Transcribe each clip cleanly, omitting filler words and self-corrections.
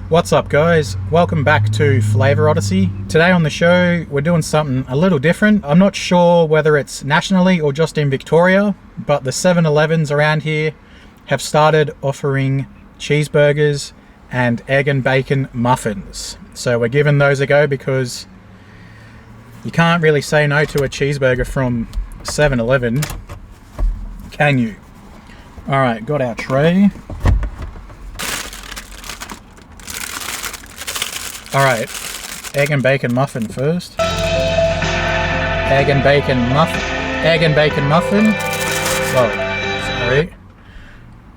What's up guys, welcome back to Flavour Odyssey. Today on the show we're doing something a little different. I'm not sure whether it's nationally or just in Victoria, but the 7-Elevens around here have started offering cheeseburgers and egg and bacon muffins. So we're giving those a go because you can't really say no to a cheeseburger from 7-Eleven, can you? Alright, got our tray. Alright, egg and bacon muffin first. Egg and bacon muffin. Egg and bacon muffin. Whoa, sorry.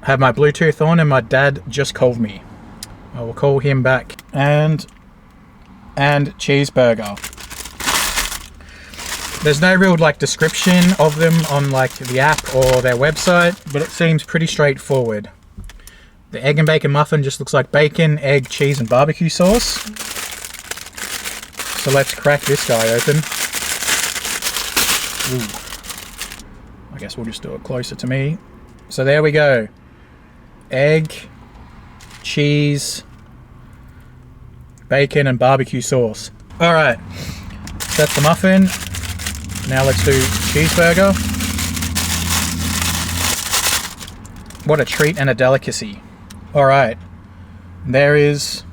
I have my Bluetooth on and my dad just called me. I will call him back. And cheeseburger. There's no real description of them on the app or their website, but it seems pretty straightforward. The egg and bacon muffin just looks like bacon, egg, cheese, and barbecue sauce. So let's crack this guy open. Ooh. I guess we'll just do it closer to me. So there we go. Egg, cheese, bacon, and barbecue sauce. Alright, that's the muffin. Now let's do cheeseburger. What a treat and a delicacy. Alright, there's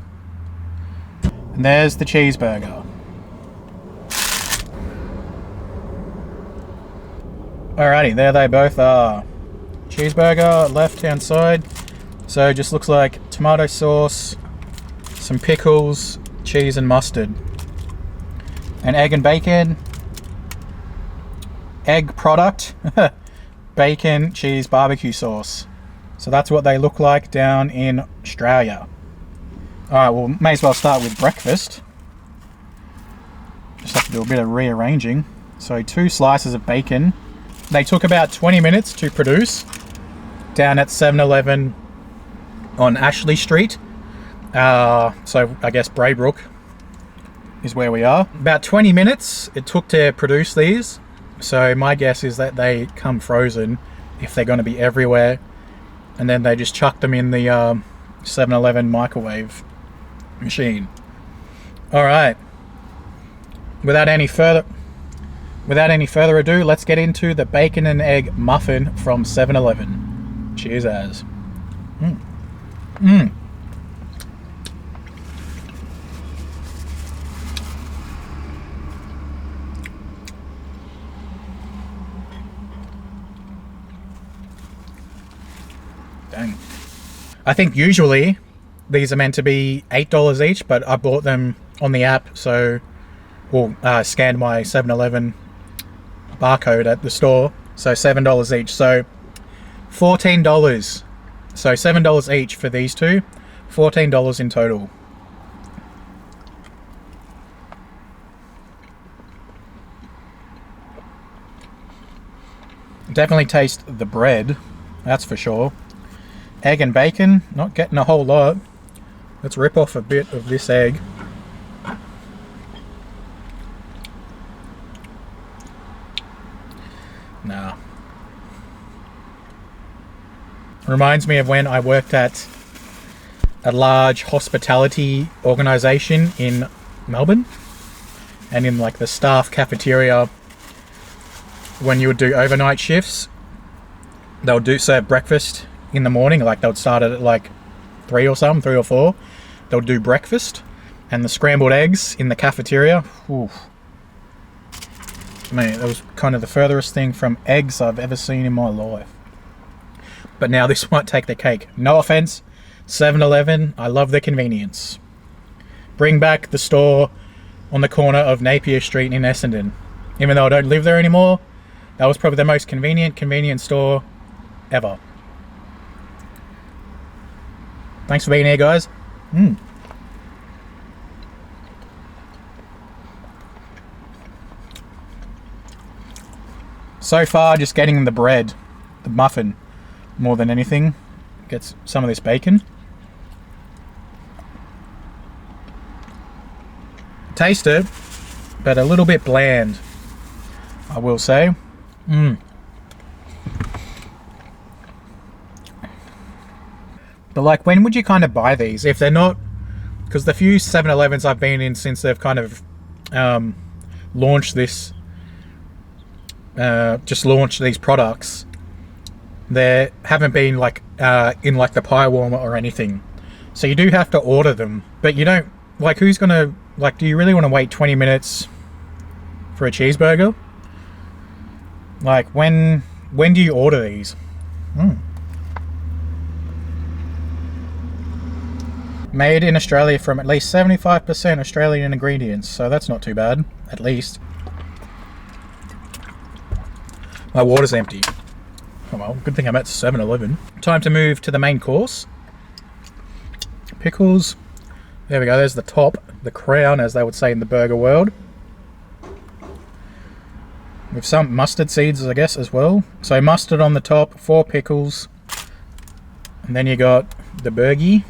the cheeseburger. Alrighty, there they both are. Cheeseburger, left hand side. So it just looks like tomato sauce, some pickles, cheese and mustard. And egg and bacon. Egg product, bacon, cheese, barbecue sauce. So that's what they look like down in Australia. Alright, well, may as well start with breakfast. Just have to do a bit of rearranging. So 2 slices of bacon. They took about 20 minutes to produce down at 7-Eleven on Ashley Street. So I guess Braybrook is where we are. About 20 minutes it took to produce these. So my guess is that they come frozen if they're going to be everywhere. And then they just chuck them in the 7-Eleven microwave machine. Alright. Without any further ado, let's get into the bacon and egg muffin from 7-Eleven. Cheers as. Dang. I think usually these are meant to be $8 each, but I bought them on the app, so scanned my 7-Eleven barcode at the store, so $7 each, so $14. So $7 each for these two, $14 in total. Definitely taste the bread, that's for sure. Egg and bacon, not getting a whole lot. Let's rip off a bit of this egg. Nah. Reminds me of when I worked at a large hospitality organization in Melbourne. And in the staff cafeteria, when you would do overnight shifts, they would serve breakfast in the morning. They would start at 3 or 4. They would do breakfast and the scrambled eggs in the cafeteria. Ooh. Man, that was kind of the furthest thing from eggs I've ever seen in my life. But now this might take the cake. No offense, 7-Eleven, I love the convenience. Bring back the store on the corner of Napier Street in Essendon. Even though I don't live there anymore, that was probably the most convenient store ever. Thanks for being here, guys. So far, just getting the bread, the muffin, more than anything. Gets some of this bacon. Taste it, but a little bit bland, I will say. But like, when would you kind of buy these? If they're not because the few 7-Elevens I've been in since they've kind of launched this, just launched these products, they haven't been like in like the pie warmer or anything. So you do have to order them, but you don't, like, who's gonna, like, do you really want to wait 20 minutes for a cheeseburger? Like, when do you order these? Made in Australia from at least 75% Australian ingredients, so that's not too bad, at least. My water's empty. Oh well, good thing I'm at 7-Eleven. Time to move to the main course. Pickles. There we go, there's the top, the crown, as they would say in the burger world. With some mustard seeds, I guess, as well. So mustard on the top, 4 pickles. And then you got the burgie.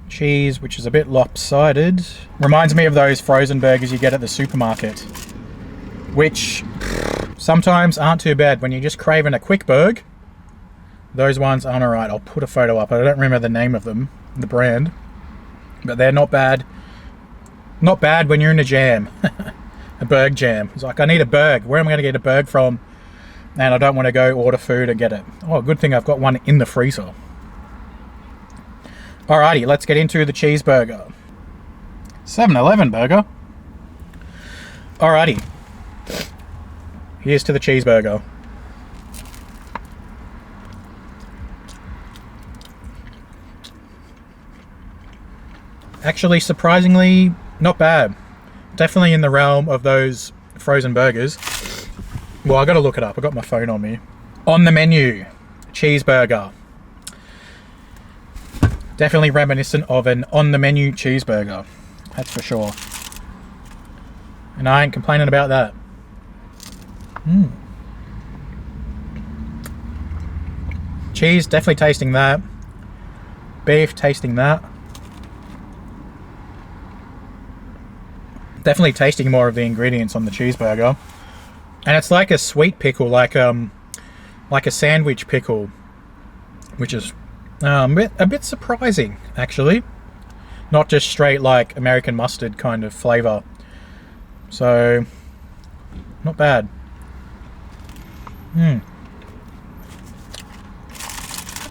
Cheese, which is a bit lopsided. Reminds me of those frozen burgers you get at the supermarket, which sometimes aren't too bad when you're just craving a quick burg. Those ones aren't alright. I'll put a photo up. I don't remember the name of them, the brand, but they're not bad. Not bad when you're in a jam. A burg jam. It's like, I need a burg. Where am I going to get a burg from? And I don't want to go order food and get it. Oh, good thing I've got one in the freezer. Alrighty, let's get into the cheeseburger. 7-Eleven burger. Alrighty. Here's to the cheeseburger. Actually, surprisingly, not bad. Definitely in the realm of those frozen burgers. Well, I gotta look it up. I got my phone on me. On the menu, cheeseburger. Definitely reminiscent of an on-the-menu cheeseburger. That's for sure. And I ain't complaining about that. Cheese, definitely tasting that. Beef, tasting that. Definitely tasting more of the ingredients on the cheeseburger. And it's like a sweet pickle, like a sandwich pickle, which is a bit surprising, actually. Not just straight like American mustard kind of flavor. So, not bad.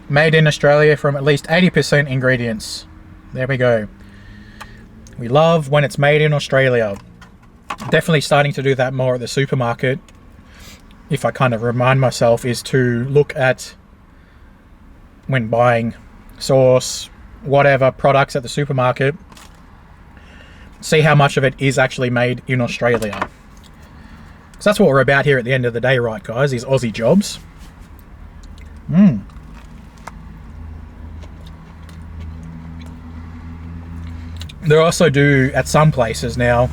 Made in Australia from at least 80% ingredients. There we go. We love when it's made in Australia. Definitely starting to do that more at the supermarket. If I kind of remind myself, is to look at, when buying sauce, whatever products at the supermarket, see how much of it is actually made in Australia. Because that's what we're about here at the end of the day, right guys, is Aussie jobs. They also do, at some places now,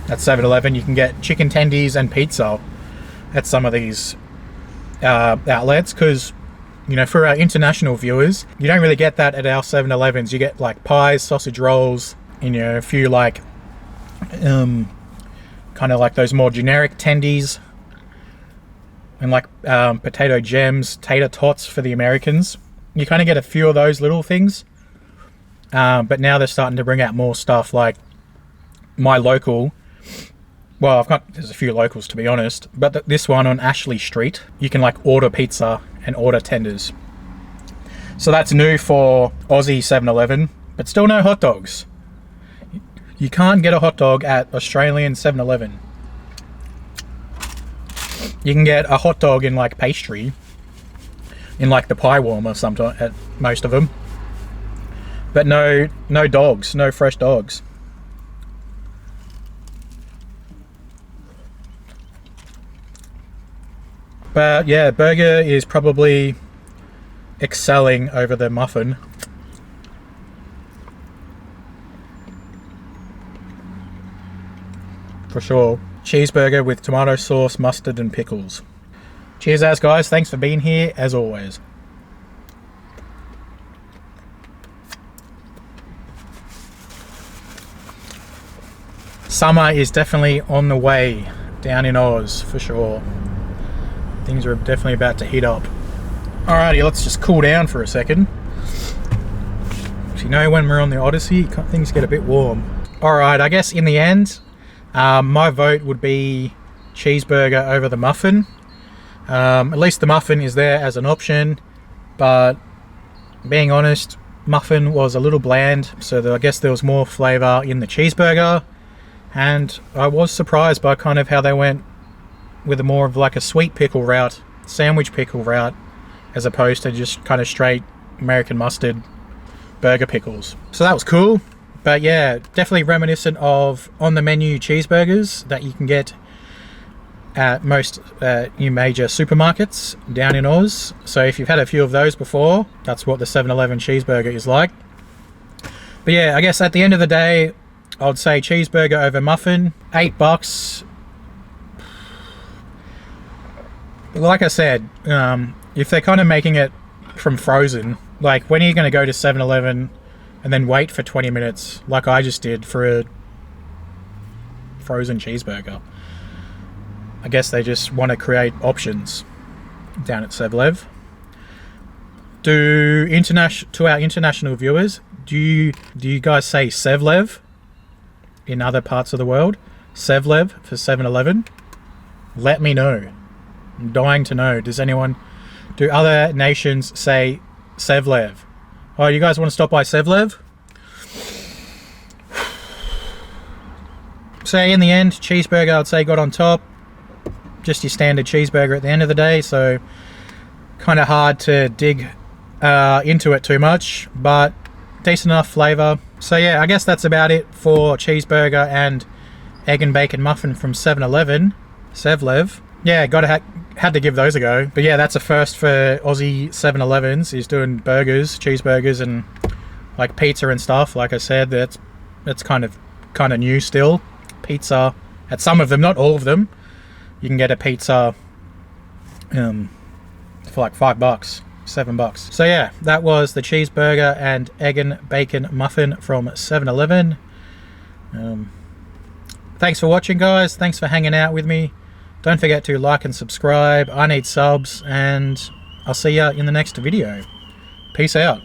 at 7-Eleven, you can get chicken tendies and pizza at some of these outlets, because, you know, for our international viewers, you don't really get that at our 7-Elevens. You get like pies, sausage rolls, and, you know, a few like kind of like those more generic tendies, and like potato gems, tater tots for the Americans. You kind of get a few of those little things. But now they're starting to bring out more stuff like my local. Well, there's a few locals, to be honest, but this one on Ashley Street, you can like order pizza and order tenders. So that's new for Aussie 7-Eleven, but still no hot dogs. You can't get a hot dog at Australian 7-Eleven. You can get a hot dog in like pastry, in like the pie warmer sometimes at most of them. But no dogs, no fresh dogs. But yeah, burger is probably excelling over the muffin. For sure. Cheeseburger with tomato sauce, mustard and pickles. Cheers as guys, thanks for being here as always. Summer is definitely on the way down in Oz, for sure. Things are definitely about to heat up. Alrighty, let's just cool down for a second. You know, when we're on the Odyssey, things get a bit warm. Alright, I guess in the end, my vote would be cheeseburger over the muffin. At least the muffin is there as an option, but being honest, muffin was a little bland, so I guess there was more flavour in the cheeseburger, and I was surprised by kind of how they went with a more of like a sweet pickle route, sandwich pickle route, as opposed to just kind of straight American mustard burger pickles. So that was cool. But yeah, definitely reminiscent of on the menu cheeseburgers that you can get at most new major supermarkets down in Oz. So if you've had a few of those before, that's what the 7-Eleven cheeseburger is like. But yeah, I guess at the end of the day, I'd say cheeseburger over muffin, $8. Like I said, if they're kind of making it from frozen, like when are you going to go to 7-Eleven and then wait for 20 minutes like I just did for a frozen cheeseburger? I guess they just want to create options down at Sevlev. To our international viewers, do you guys say Sevlev in other parts of the world? Sevlev for 7-Eleven? Let me know. I'm dying to know. Do other nations say Sevlev? Oh, you guys want to stop by Sevlev? So in the end, cheeseburger I'd say got on top. Just your standard cheeseburger at the end of the day, so kind of hard to dig into it too much, but decent enough flavour. So yeah, I guess that's about it for cheeseburger and egg and bacon muffin from 7-Eleven. Sevlev. Yeah, had to give those a go. But yeah, that's a first for Aussie 7-Elevens, is doing burgers, cheeseburgers, and like pizza and stuff. Like I said, that's kind of new still. Pizza at some of them, not all of them. You can get a pizza for like $5, $7. So yeah, that was the cheeseburger and egg and bacon muffin from 7-Eleven. Thanks for watching, guys. Thanks for hanging out with me. Don't forget to like and subscribe. I need subs, and I'll see ya in the next video. Peace out.